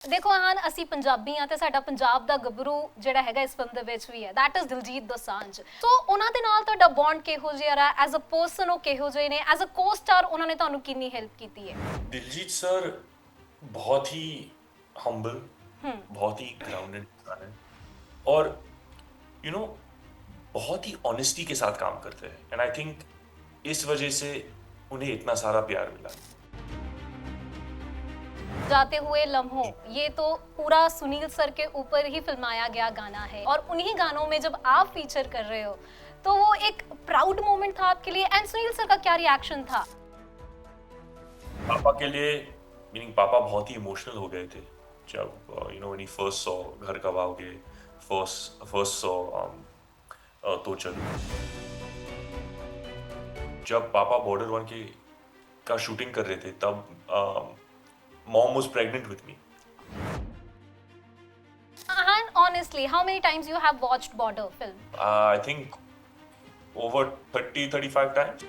ਦੇਖੋ ਹਾਂ ਅਸੀਂ ਪੰਜਾਬੀ ਆ ਤੇ ਸਾਡਾ ਪੰਜਾਬ ਦਾ ਗੱਭਰੂ ਜਿਹੜਾ ਹੈਗਾ ਇਸ ਫਿਲਮ ਦੇ ਵਿੱਚ ਵੀ ਹੈ ਦੈਟ ਇਜ਼ ਦਿਲਜੀਤ ਦੋਸਾਂਝ। ਸੋ ਉਹਨਾਂ ਦੇ ਨਾਲ ਤੁਹਾਡਾ ਬੌਂਡ ਕਿਹੋ ਜਿਹਾ ਰਿਹਾ ਐਜ਼ ਅ ਪਰਸਨ, ਉਹ ਕਿਹੋ ਜਿਹੇ ਨੇ ਐਜ਼ ਅ ਕੋ-ਸਟਾਰ, ਉਹਨਾਂ ਨੇ ਤੁਹਾਨੂੰ ਕਿੰਨੀ ਹੈਲਪ ਕੀਤੀ ਹੈ? दिलजीत सर बहुत ही हम्बल, बहुत ही ग्राउंडेड इंसान है। और यू नो बहुत ही ऑनेस्टी के साथ काम करते हैं, एंड आई थिंक इस वजह से उन्हें इतना सारा प्यार मिला। जाते हुए लम्हों, ये तो पूरा सुनील सर के ऊपर ही फिल्माया गया गाना है और उन्हीं गानों में जब आप फीचर कर रहे हो तो वो एक प्राउड मोमेंट था आपके लिए। एंड सुनील सर का क्या रिएक्शन था? पापा के लिए, मीनिंग पापा बहुत ही इमोशनल हो गए थे जब व्हेन ही फर्स्ट सॉ घर कब आओगे, फर्स्ट फर्स्ट सॉ तो चलो। जब पापा बॉर्डर वन के का शूटिंग कर रहे थे तब mom was pregnant with me. And honestly, how many times you have watched Border film? I think over 30-35 times.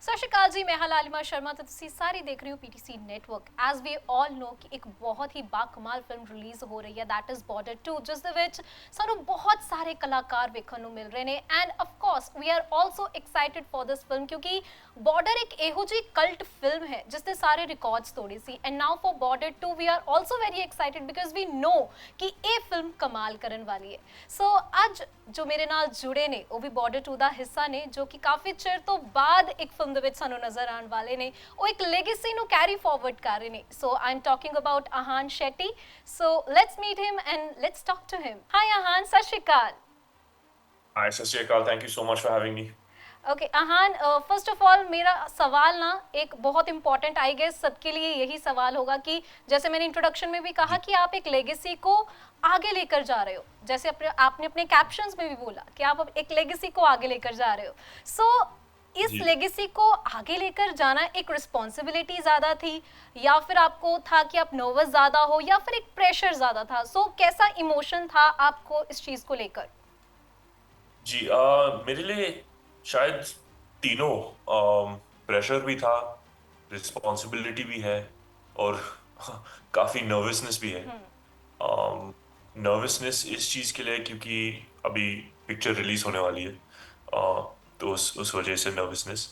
ਸਤਿ ਸ਼੍ਰੀ ਅਕਾਲ ਜੀ, ਮੈਂ ਹਾਂ ਲਾਲਿਮਾ ਸ਼ਰਮਾ ਤੇ ਤੁਸੀਂ ਸਾਰੇ ਦੇਖ ਰਹੇ ਹੋ ਪੀਟੀਸੀ ਨੈਟਵਰਕ। ਐਜ਼ ਵੀ ਆਲ ਨੋ ਕਿ ਇੱਕ ਬਹੁਤ ਹੀ ਬਾਕਮਾਲ ਫਿਲਮ ਰਿਲੀਜ਼ ਹੋ ਰਹੀ ਹੈ ਦੈਟ ਇਜ਼ ਬਾਰਡਰ 2, ਜਿਸ ਦੇ ਵਿੱਚ ਸਾਨੂੰ ਬਹੁਤ ਸਾਰੇ ਕਲਾਕਾਰ ਵੇਖਣ ਨੂੰ ਮਿਲ ਰਹੇ ਨੇ। And of course we are also excited for this film ਕਿਉਂਕਿ ਬਾਰਡਰ ਇੱਕ ਇਹੋ ਜਿਹੀ ਕਲਟ ਫਿਲਮ ਹੈ ਜਿਸ ਦੇ ਸਾਰੇ ਰਿਕਾਰਡਸ ਤੋੜੇ ਸੀ। And now for Border 2 we are also very excited because we know ਕਿ ਇਹ ਫਿਲਮ ਕਮਾਲ ਕਰਨ ਵਾਲੀ ਹੈ। ਸੋ ਅੱਜ ਜੋ ਮੇਰੇ ਨਾਲ ਜੁੜੇ ਨੇ ਉਹ ਵੀ ਬਾਰਡਰ 2 ਦਾ ਹਿੱਸਾ ਨੇ, ਜੋ ਕਿ ਕਾਫੀ ਚਿਰ ਤੋਂ ਬਾਅਦ ਇੱਕ ਫਿਲਮ ਦੇ ਵਿੱਚ ਸਾਨੂੰ ਨਜ਼ਰ ਆਉਣ ਵਾਲੇ ਨੇ। ਉਹ ਇੱਕ ਲੈਗੇਸੀ ਨੂੰ ਕੈਰੀ ਫਾਰਵਰਡ ਕਰ ਰਹੇ ਨੇ। So I am talking about Ahan Shetty. So let's meet him and let's talk to him. Hi Ahan, Sat Sri Akal. Hi Sat Sri Akal, thank you so much for having me. Okay Ahan, first of all मेरा सवाल ना एक बहुत इंपॉर्टेंट, आई गेस सबके लिए यही सवाल होगा कि जैसे मैंने इंट्रोडक्शन में भी कहा कि आप एक लेगेसी को आगे लेकर जा रहे हो, जैसे आपने अपने कैप्शंस में भी बोला कि आप अब एक लेगेसी को आगे लेकर जा रहे हो। सो इस जी लेगेसी को आगे लेकर जाना एक रिस्पॉन्सिबिलिटी ज़्यादा थी या फिर आपको था कि आप नर्वस ज़्यादा हो या फिर एक प्रेशर ज़्यादा था? सो कैसा इमोशन था आपको इस चीज़ को लेकर? जी मेरे लिए शायद तीनों, प्रेशर भी था, रिस्पॉन्सिबिलिटी भी है, और काफ़ी नर्वसनेस भी है। नर्वसनेस इस चीज़ के लिए क्योंकि अभी पिक्चर रिलीज होने वाली है, तो उस वजह से नर्वसनेस।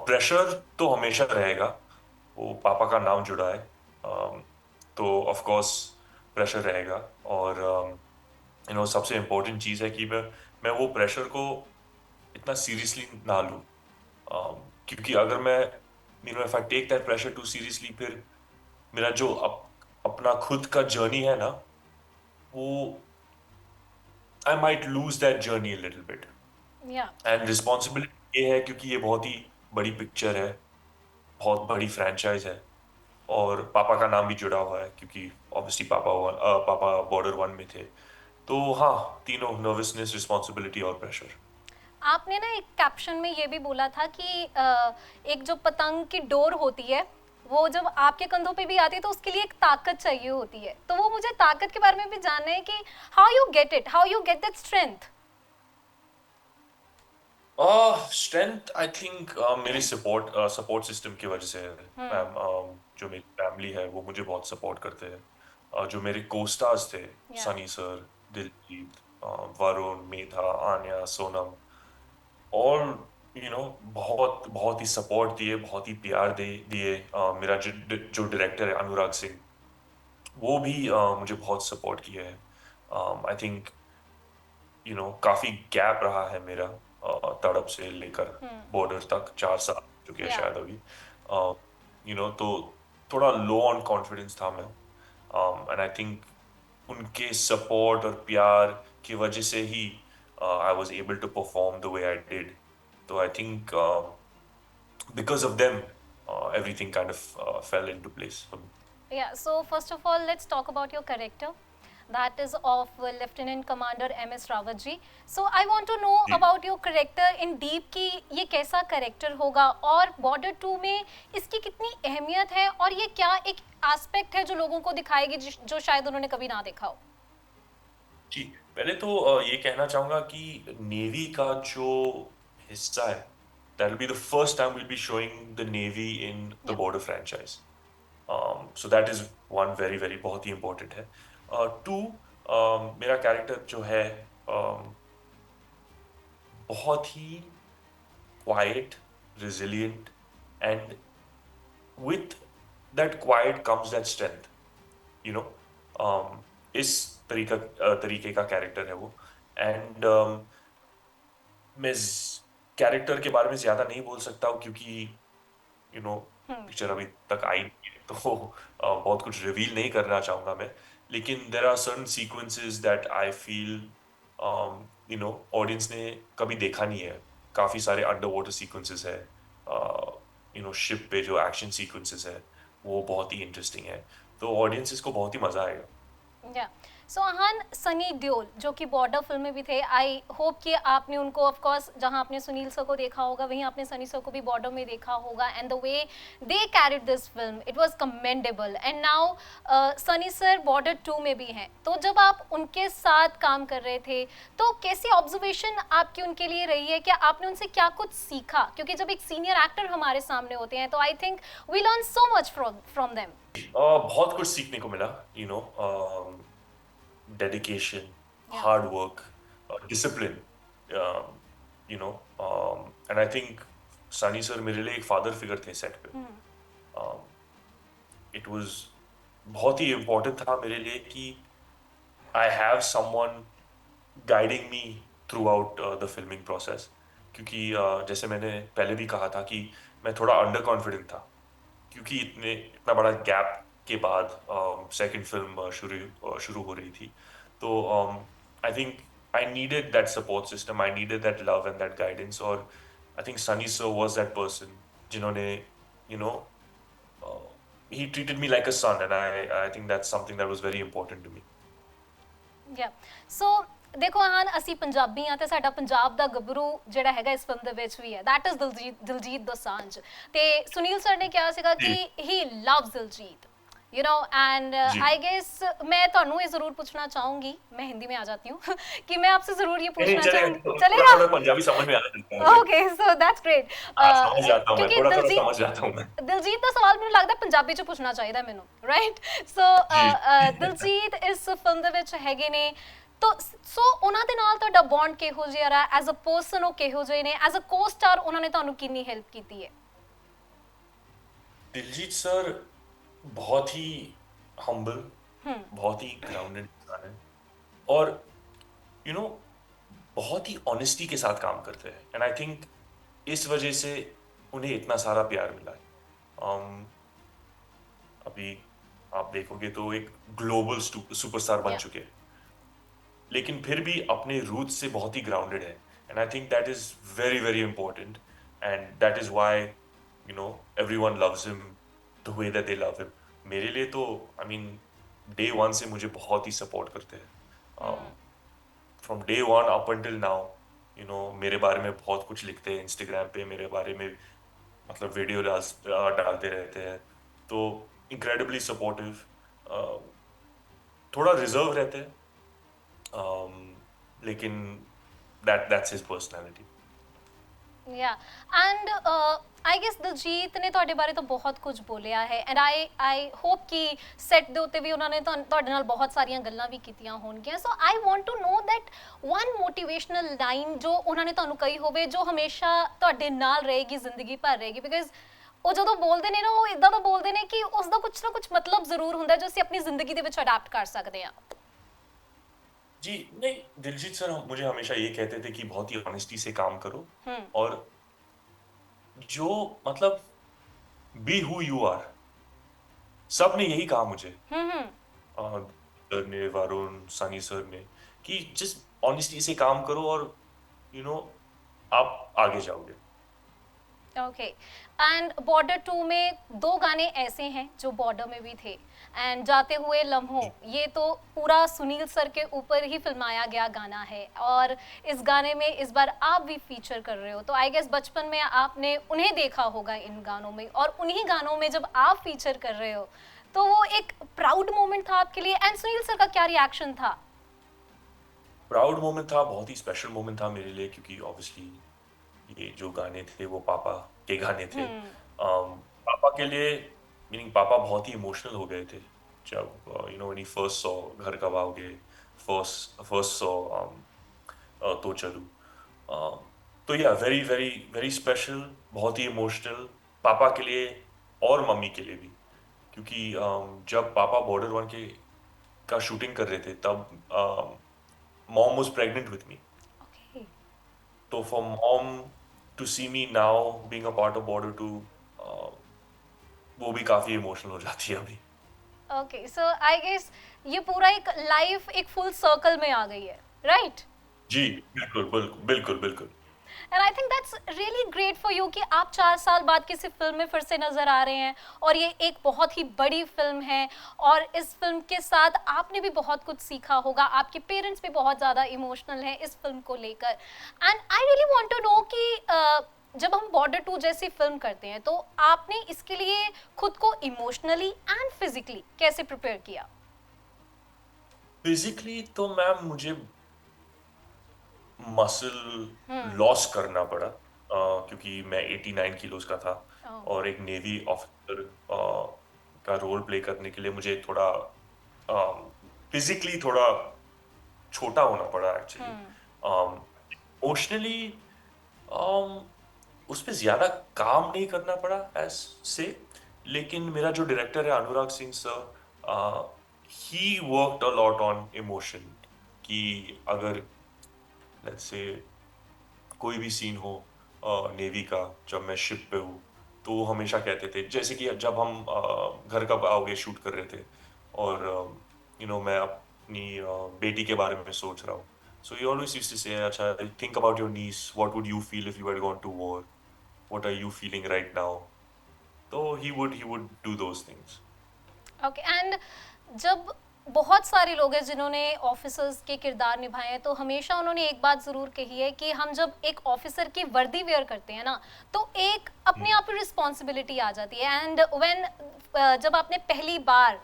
प्रेशर तो हमेशा रहेगा, वो पापा का नाम जुड़ा है, तो ऑफ कोर्स प्रेशर रहेगा। और सबसे इम्पोर्टेंट चीज़ है कि मैं वो प्रेशर को इतना सीरियसली ना लूँ, क्योंकि अगर मैं if I take that pressure too seriously, फिर मेरा जो अपना खुद का जर्नी है ना, वो I might lose that journey a little bit. या एंड रिस्पॉन्सिबिलिटी ये है क्योंकि ये बहुत ही बड़ी पिक्चर है, बहुत बड़ी फ्रेंचाइज है, और पापा का नाम भी जुड़ा हुआ है क्योंकि ऑब्वियसली पापा बॉर्डर वन में थे। तो हाँ, तीनों, नर्वसनेस, रिस्पॉन्सिबिलिटी और प्रेशर। आपने ना एक कैप्शन में ये भी बोला था कि एक जो पतंग की डोर होती है वो जब आपके कंधों पे भी आती है तो उसके लिए एक ताकत चाहिए होती है। तो वो मुझे ताकत के बारे में भी जानना है कि how you get it, how you get that strength? Strength I think मेरे सपोर्ट सिस्टम की वजह से है। जो मेरी फैमिली है वो मुझे बहुत सपोर्ट करते हैं। जो मेरे कोस्टार्स थे, या सनी सर, दिलजीत, वरुण, मेधा, आन्या, सोनम, और बहुत बहुत ही सपोर्ट दिए, बहुत ही प्यार दिए। मेरा जो डायरेक्टर है अनुराग सिंह, वो भी मुझे बहुत सपोर्ट किया है। आई थिंक काफी गैप रहा है मेरा, तड़प से लेकर बॉर्डर तक 4 साल हो चुके हैं या शायद अभी। तो थोड़ा लो ऑन कॉन्फिडेंस था मैं, एंड आई थिंक उनके सपोर्ट और प्यार की वजह से ही I was able to perform the way I did. तो I think because of them, everything kind of fell into place for me. Yeah, so first of all, let's talk about your character. That is of Lieutenant Commander MS Rawat ji. So I want to know जी about your character in deep कि ये कैसा character होगा और Border 2 में इसकी कितनी अहमियत है और ये क्या एक aspect है जो लोगों को दिखाएगी जो शायद उन्होंने कभी ना देखा हो? जी, पहले तो ये कहना चाहूंगा कि नेवी का जो हिस्सा है, that will be the first time we'll be showing the Navy in the Yeah. border franchise. So that is one very very बहुत ही इम्पोर्टेंट है। टू, मेरा कैरेक्टर जो है बहुत ही quiet, resilient, and with that quiet comes that strength, you know। इस तरीके का कैरेक्टर है वो। एंड मैं कैरेक्टर के बारे में ज्यादा नहीं बोल सकता हूँ क्योंकि पिक्चर अभी तक आई नहीं है, तो बहुत कुछ रिवील नहीं करना चाहूंगा मैं। लेकिन there are certain sequences that I feel audience ने कभी देखा नहीं है। काफी सारे अंडर वाटर सीक्वेंसेस है, शिप पे जो एक्शन सीक्वेंसेस है वो बहुत ही इंटरेस्टिंग है। तो ऑडियंस इसको बहुत ही मजा आएगा। या सो अहान, सनी देओल जो कि बॉर्डर फिल्म में भी थे, आई होप कि आपने उनको ऑफ कोर्स जहां आपने सुनील सर को देखा होगा वहीं आपने सनी सर को भी बॉर्डर में देखा होगा, and the way they carried this film it was commendable. And now Sunny sir border 2 में भी हैं, तो जब आप उनके साथ काम कर रहे थे तो कैसी ऑब्जर्वेशन आपकी उनके लिए रही है? क्या आपने उनसे क्या कुछ सीखा? क्योंकि जब एक सीनियर एक्टर हमारे सामने होते हैं तो I think we learn so much from them. बहुत कुछ सीखने को मिला। डेडिकेशन, या hard work, discipline, and I think Sunny sir मेरे लिए एक फादर फिगर थे सेट पे। इट वाज बहुत ही इम्पोर्टेंट था मेरे लिए कि I have someone guiding me throughout the filming process. क्योंकि जैसे मैंने पहले भी कहा था कि मैं थोड़ा अंडर कॉन्फिडेंट था, क्योंकि इतना बड़ा गैप के बाद सेकंड फिल्म शुरू हो रही थी। तो I think I needed that support system, I needed that love and that guidance. और I think Sunny sir was that person जिन्होंने you know he treated me like a son, and I think that's something that was very important to me। ਯਾ ਸੋ ਦੇਖੋ ਅਹਾਨ, ਅਸੀਂ ਪੰਜਾਬੀ ਆ ਤੇ ਸਾਡਾ ਪੰਜਾਬ ਦਾ ਗੱਭਰੂ ਜਿਹੜਾ ਹੈਗਾ ਇਸ ਫਿਲਮ ਦੇ ਵਿੱਚ ਵੀ ਹੈ, ਦੈਟ ਇਜ਼ ਦਿਲਜੀਤ ਦੋਸਾਂਝ। ਤੇ ਸੁਨੀਲ ਸਰ ਨੇ ਕਿਹਾ ਸੀਗਾ जी। ਕਿ ਹੀ ਲਵਸ ਦਿਲਜੀਤ, एंड जी। आई गेस मैं ਤੁਹਾਨੂੰ ये जरूर पूछना चाहूंगी, मैं हिंदी में आ जाती हूँ कि मैं आपसे जरूर ये नहीं पूछना चले, चाहूंगी, थोड़ा चलेगा? थोड़ा पंजाबी समझ में आ जाता है मुझे। Okay so that's great. हाँ, समझ जाता हूँ मैं, क्योंकि थोड़ा थोड़ा दिलजीत समझ जाता हूँ मैं। ਦਿਲਜੀਤ ਦਾ ਸਵਾਲ ਮੈਨੂੰ ਲੱਗਦਾ ਪੰਜਾਬੀ ਚ ਪੁੱਛਣਾ ਚਾਹੀਦਾ ਮੈਨੂੰ, ਰਾਈਟ? ਸੋ जी। ਦਿਲਜੀਤ ਇਸ ਫਿਲਮ ਦੇ ਵਿੱਚ ਹੈਗੇ ਨੇ, तो ਸੋ ਉਹਨਾਂ ਦੇ ਨਾਲ ਤੁਹਾਡਾ ਬੌਂਡ ਕਿਹੋ ਜਿਹਾ ਰਿਹਾ? ਐਜ਼ ਅ ਪਰਸਨ ਉਹ ਕਿਹੋ ਜਿਹੇ ਨੇ? ਐਜ਼ ਅ ਕੋ-ਸਟਾਰ ਉਹਨਾਂ ਨੇ ਤੁਹਾਨੂੰ ਕਿੰਨੀ ਹੈਲਪ ਕੀਤੀ ਹੈ? दिलजीत सर बहुत ही हम्बल, बहुत ही ग्राउंडेड इंसान है। और यू you नो know, बहुत ही ऑनेस्टी के साथ काम करते हैं, एंड आई थिंक इस वजह से उन्हें इतना सारा प्यार मिला है। अभी आप देखोगे तो एक ग्लोबल सुपरस्टार बन या चुके हैं, लेकिन फिर भी अपने रूट से बहुत ही ग्राउंडेड है। And I think that is very very important, and that is why everyone loves him the way that they love him. मेरे लिए तो आई मीन डे वन से मुझे बहुत ही सपोर्ट करते हैं। From day one up until now मेरे बारे में बहुत कुछ लिखते हैं इंस्टाग्राम पे, मेरे बारे में मतलब वीडियो डालते रहते हैं। तो इनक्रेडिबली सपोर्टिव, थोड़ा रिजर्व रहते हैं, लेकिन दैट्स हिज पर्सनालिटी। या एंड आई गेस ਦਿਲਜੀਤ ਨੇ ਤੁਹਾਡੇ ਬਾਰੇ ਤਾਂ ਬਹੁਤ ਕੁਝ ਬੋਲਿਆ ਹੈ, ਐਂਡ ਆਈ ਹੋਪ ਕਿ ਸੈੱਟ ਦੇ ਉੱਤੇ ਵੀ ਉਹਨਾਂ ਨੇ ਤੁਹਾਡੇ ਨਾਲ ਬਹੁਤ ਸਾਰੀਆਂ ਗੱਲਾਂ ਵੀ ਕੀਤੀਆਂ ਹੋਣਗੀਆਂ। So I want to know that one motivational line ਜੋ ਉਹਨਾਂ ਨੇ ਤੁਹਾਨੂੰ ਕਹੀ ਹੋਵੇ, ਜੋ ਹਮੇਸ਼ਾ ਤੁਹਾਡੇ ਨਾਲ ਰਹੇਗੀ, ਜ਼ਿੰਦਗੀ ਭਰ ਰਹੇਗੀ। ਬਿਕਾਜ਼ ਉਹ ਜਦੋਂ ਬੋਲਦੇ ਨੇ ਨਾ, ਉਹ ਇਦਾਂ ਦਾ ਬੋਲਦੇ ਨੇ ਕਿ ਉਸ ਦਾ ਕੁਝ ਨਾ ਕੁਝ ਮਤਲਬ ਜ਼ਰੂਰ ਹੁੰਦਾ ਜੋ ਅਸੀਂ ਆਪਣੀ ਜ਼ਿੰਦਗੀ ਦੇ ਵਿੱਚ ਅਡਾਪਟ ਕਰ ਸਕਦੇ ਹਾਂ। जी नहीं, दिलजीत सर मुझे हमेशा ये कहते थे कि बहुत ही ऑनेस्टी से काम करो, और जो मतलब बी हु यू आर। सब ने यही कहा मुझे, सर ने, वरुण, सनी सर ने, कि जिस ऑनेस्टी से काम करो और आप आगे जाओगे। ओके एंड बॉर्डर 2 में 2 गाने ऐसे हैं जो बॉर्डर में भी थे, एंड जाते हुए लम्हों ये तो पूरा सुनील सर के ऊपर ही फिल्माया गया गाना है, और इस गाने में इस बार आप भी फीचर कर रहे हो। तो आई गेस बचपन में आपने उन्हें देखा होगा इन गानों में, और उन्हीं गानों में जब आप फीचर कर रहे हो तो वो एक प्राउड मोमेंट था आपके लिए, एंड सुनील सर का क्या रिएक्शन था? प्राउड मोमेंट था, बहुत ही स्पेशल मोमेंट था मेरे लिए, क्योंकि ऑब्वियसली ये जो गाने थे वो पापा के गाने थे। पापा के लिए मीनिंग पापा बहुत ही इमोशनल हो गए थे जब व्हेन ही फर्स्ट सॉ घर कब आओगे, फर्स्ट फर्स्ट सॉ तो चलू। तो या वेरी वेरी वेरी स्पेशल, बहुत ही इमोशनल पापा के लिए और मम्मी के लिए भी, क्योंकि जब पापा बॉर्डर वन के का शूटिंग कर रहे थे तब mom was pregnant with me. Okay. तो for mom to see me now being a part of Border two, वो भी काफी इमोशनल हो जाती है अभी। ओके, सो आई गेस ये पूरा एक लाइफ एक फुल सर्कल में आ गई है, राइट? जी बिल्कुल बिल्कुल बिल्कुल बिल्कुल। And I think that's really great for you कि आप 4 साल बाद किसी फिल्म में फिर से नजर आ रहे हैं, और ये एक बहुत ही बड़ी फिल्म है, और इस फिल्म के साथ आपने भी बहुत कुछ सीखा होगा, आपके पेरेंट्स भी बहुत ज़्यादा इमोशनल हैं इस फिल्म को लेकर। And I really want to know कि जब हम बॉर्डर 2 जैसी फिल्म करते हैं तो आपने इसके लिए खुद को इमोशनली एंड फिजिकली कैसे प्रिपेयर किया? फिजिकली तो मैम मुझे मसल हम्म। लॉस करना पड़ा, क्योंकि मैं 89 किलोज का था, ओह। और एक नेवी ऑफिसर का रोल प्ले करने के लिए मुझे थोड़ा फिजिकली थोड़ा छोटा होना पड़ा एक्चुअली। हम्म। इमोशनली उस पे ज्यादा काम नहीं करना पड़ा एज से, लेकिन मेरा जो डायरेक्टर है Anurag Singh sir, he worked a lot on emotion, कि अगर लेट्स से कोई भी सीन हो नेवी का, जब मैं शिप पे हूँ, तो वो हमेशा कहते थे, जैसे कि जब हम घर कब आओगे शूट कर रहे थे, और मैं अपनी बेटी के बारे में सोच रहा हूँ, so he always used to say, अच्छा think about your knees, what would you feel if you had gone to war, what are you feeling right now. तो he would do those things. Okay. And जब बहुत सारे लोग हैं जिन्होंने officers के किरदार निभाए हैं, तो हमेशा उन्होंने एक बात ज़रूर कही है कि हम जब एक ऑफिसर की वर्दी वेयर करते हैं ना, तो एक अपने आप ही रिस्पॉन्सिबिलिटी आ जाती है। एंड व्हेन जब आपने पहली बार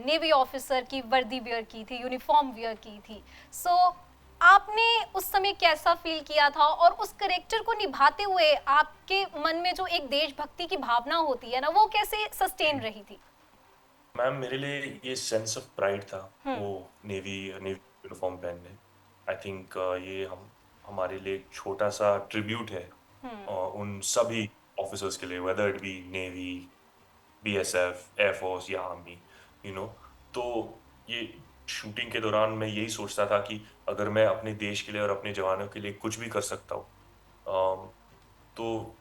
नेवी ऑफिसर की वर्दी वेयर की थी, यूनिफॉर्म वेयर की थी, सो आपने उस समय कैसा फील किया था, और उस करेक्टर को निभाते हुए आपके मन में जो एक देशभक्ति की भावना होती है ना, वो कैसे सस्टेन रही थी? मैम मेरे लिए ये सेंस ऑफ प्राइड था, हम्म। वो नेवी नेवी यूनिफॉर्म पहनने। आई थिंक ये हम हमारे लिए एक छोटा सा ट्रिब्यूट है हम्म। उन सभी ऑफिसर्स के लिए, whether it be navy, BSF, air force या आर्मी, यू नो। तो ये शूटिंग के दौरान मैं यही सोचता था कि अगर मैं अपने देश के लिए और अपने जवानों के लिए कुछ भी कर सकता हूँ, तो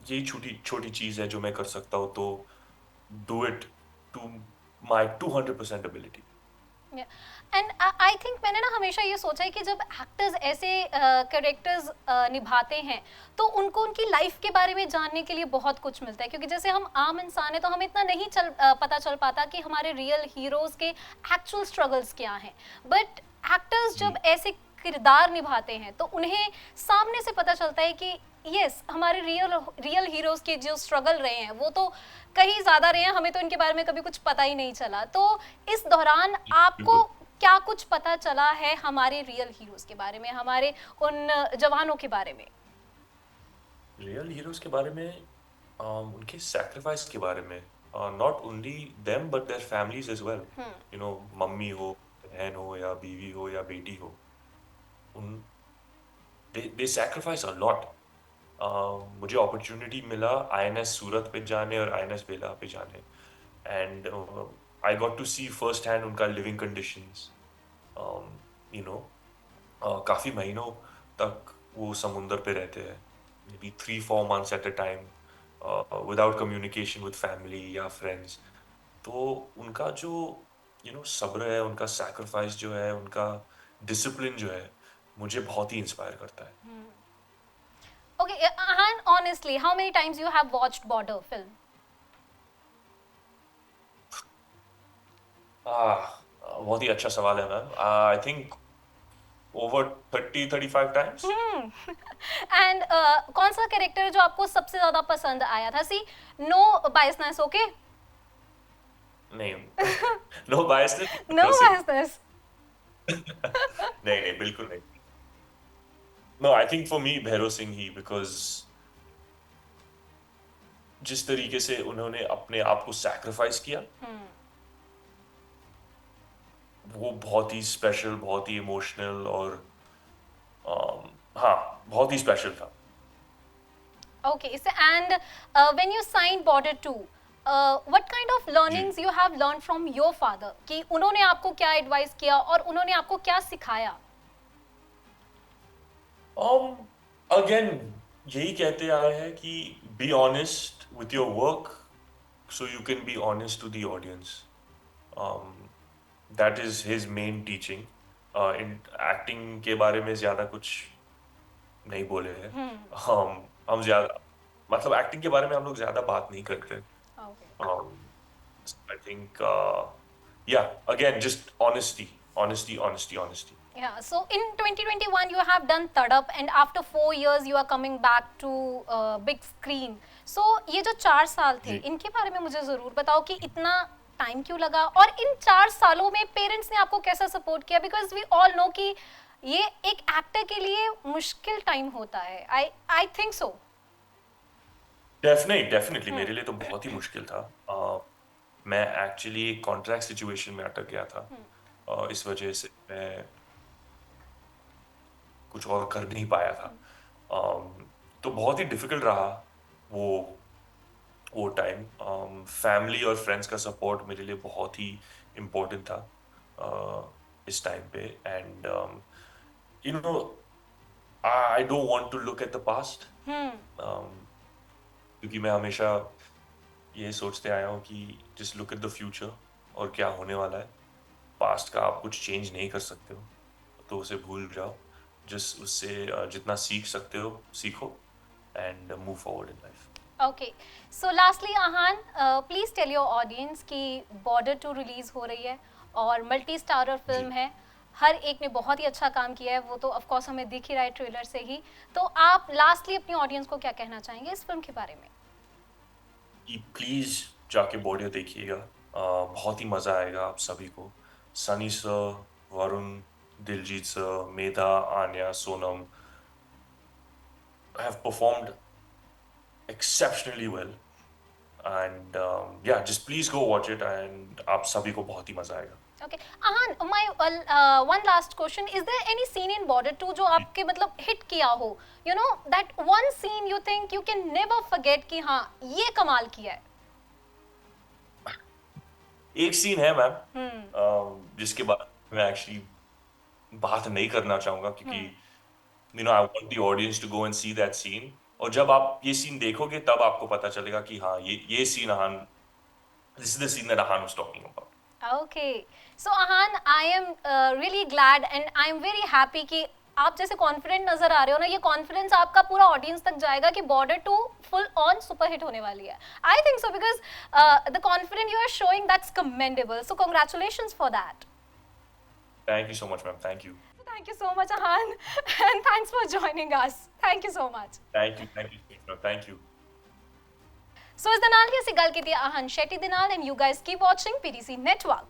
यही छोटी छोटी चीज़ है जो मैं कर सकता हूँ, तो do it to my 200% ability. And I think मैंने ना हमेशा ये सोचा है कि जब एक्टर्स ऐसे कैरेक्टर्स निभाते हैं, तो उनको उनकी लाइफ के बारे में जानने के लिए बहुत कुछ मिलता है, क्योंकि जैसे हम आम इंसान हैं तो हमें इतना नहीं पता चल पाता कि हमारे रियल हीरोज के एक्चुअल स्ट्रगल्स क्या हैं। बट एक्टर्स जी जब ऐसे किरदार निभाते हैं तो उन्हें सामने से पता चलता है कि यस, हमारे रियल रियल हीरोज के जो स्ट्रगल रहे हैं वो तो कहीं ज्यादा रहे हैं, हमें तो इनके बारे में कभी कुछ पता ही नहीं चला। तो इस दौरान आपको बिल्कुल। क्या कुछ पता चला है हमारे रियल हीरोज के बारे में, हमारे उन जवानों के बारे में? रियल हीरोज के बारे में, उनके सैक्रिफाइस के बारे में, not only them but their families as well. Hmm. Mummy हो, बहन हो, या बीवी हो, या बेटी हो, उन दे सैक्रिफाइस अ लॉट। मुझे अपॉर्चुनिटी मिला आईएनएस सूरत पे जाने और आईएनएस बेला पे जाने, and I got to see first hand उनका लिविंग कंडीशंस। यू नो काफी महीनों तक वो समुंदर पे रहते हैं, maybe 3-4 months at a time, without communication with family या फ्रेंड्स। तो उनका जो सब्र है, उनका सैक्रिफाइस जो है, उनका डिसिप्लिन जो है, मुझे बहुत ही इंस्पायर करता है। Okay. And honestly how many times you have watched border film? बहुत ही अच्छा सवाल है ma'am. I think over 30-35 times. And कौन सा कैरेक्टर जो आपको सबसे ज्यादा पसंद आया था? See, no biasness, okay? नहीं, नो बायसनेस। No biasness. नहीं नहीं बिल्कुल नहीं। No, I think for me Bhairav Singh ही, बिकॉज जिस तरीके से उन्होंने अपने आप को सैक्रिफाइस किया, वो बहुत ही स्पेशल, बहुत ही इमोशनल और हाँ, बहुत ही स्पेशल था। Okay, so and when you signed Border 2, what kind of जी। learnings you have learned from your father? कि उन्होंने आपको क्या एडवाइस किया और उन्होंने आपको क्या सिखाया? अगेन यही कहते आए हैं कि be honest with your work so you can be honest to the audience. That is his main teaching. In acting के बारे में ज्यादा कुछ नहीं बोले हैं। हम ज्यादा मतलब एक्टिंग के बारे में हम लोग ज्यादा बात नहीं करते। Okay. आई थिंक या again just honesty, honesty, honesty, honesty. Yeah, so in 2021 you have done Tadap and after 4 years you are coming back to big screen. So ये जो 4 साल थे जी। इनके बारे में मुझे ज़रूर बताओ कि इतना टाइम क्यों लगा और इन 4 सालों में पेरेंट्स ने आपको कैसा सपोर्ट किया, बिकॉज वी ऑल नो कि ये एक एक्टर के लिए मुश्किल टाइम होता है। I think so. डेफिनेटली मेरे लिए तो बहुत ही मुश्किल था। मैं एक्चुअली एक कॉन्ट्रैक्ट सिचुएशन में अटक गया था। इस वजह से मैं कुछ और कर नहीं पाया था। तो बहुत ही डिफिकल्ट रहा वो वो टाइम। फैमिली और फ्रेंड्स का सपोर्ट मेरे लिए बहुत ही इम्पोर्टेंट था इस टाइम पे। And you know I don't want to look at the past, क्योंकि मैं हमेशा ये सोचते आया हूँ कि just look at the future और क्या होने वाला है। पास्ट का आप कुछ चेंज नहीं कर सकते हो, तो उसे भूल जाओ। जस्ट उससे जितना सीख सकते हो सीखो and move forward in life. Okay, so lastly Ahan, please tell your audience कि बॉर्डर 2 रिलीज हो रही है और मल्टी स्टारर फिल्म जी। है। हर एक ने बहुत ही अच्छा काम किया है, वो तो ऑफ कोर्स हमें दिख ही रहा है ट्रेलर से ही। तो आप लास्टली अपनी ऑडियंस को क्या कहना चाहेंगे इस फिल्म के बारे में? कि प्लीज जाके बॉर्डर देखिएगा। बहुत ही मजा आएगा आप सभी को। Sunny sir, Varun, Diljit sir, Medha, Aanya, Sonam have performed exceptionally well, and yeah, just please go watch it and आप सभी को बहुत ही मजा आएगा। Okay, Ahan, my one last question: is there any scene in Border 2 जो जी। आपके मतलब हिट किया हो? You know that one scene you think you can never forget कि हाँ ये कमाल किया है। एक सीन है मैम जिसके बारे में एक्चुअली बात नहीं करना चाहूंगा, क्योंकि you know I want the audience to go and see that scene. और जब आप ये सीन देखोगे तब आपको पता चलेगा कि हाँ ये scene Ahan, this is the scene that Ahan was talking about. Okay, so Ahan, I am really glad and I am very happy कि आप जैसे कॉन्फिडेंट नजर आ रहे हो ना, ये कॉन्फिडेंस आपका पूरा ऑडियंस तक जाएगा कि Border 2 full on super hit होने वाली है। I think so, because the confident you are showing, that's commendable, so congratulations for that. Thank you so much ma'am, thank you. Thank you so much, Ahan, and thanks for joining us. Thank you so much. Thank you, thank you. So, ਇਸ ਦੇ ਨਾਲ ਹੀ ਅਸੀਂ ਗੱਲ ਕੀਤੀ ਆਹਨ ਸ਼ੈਟੀ ਦੇ ਨਾਲ, and you guys keep watching PTC Network.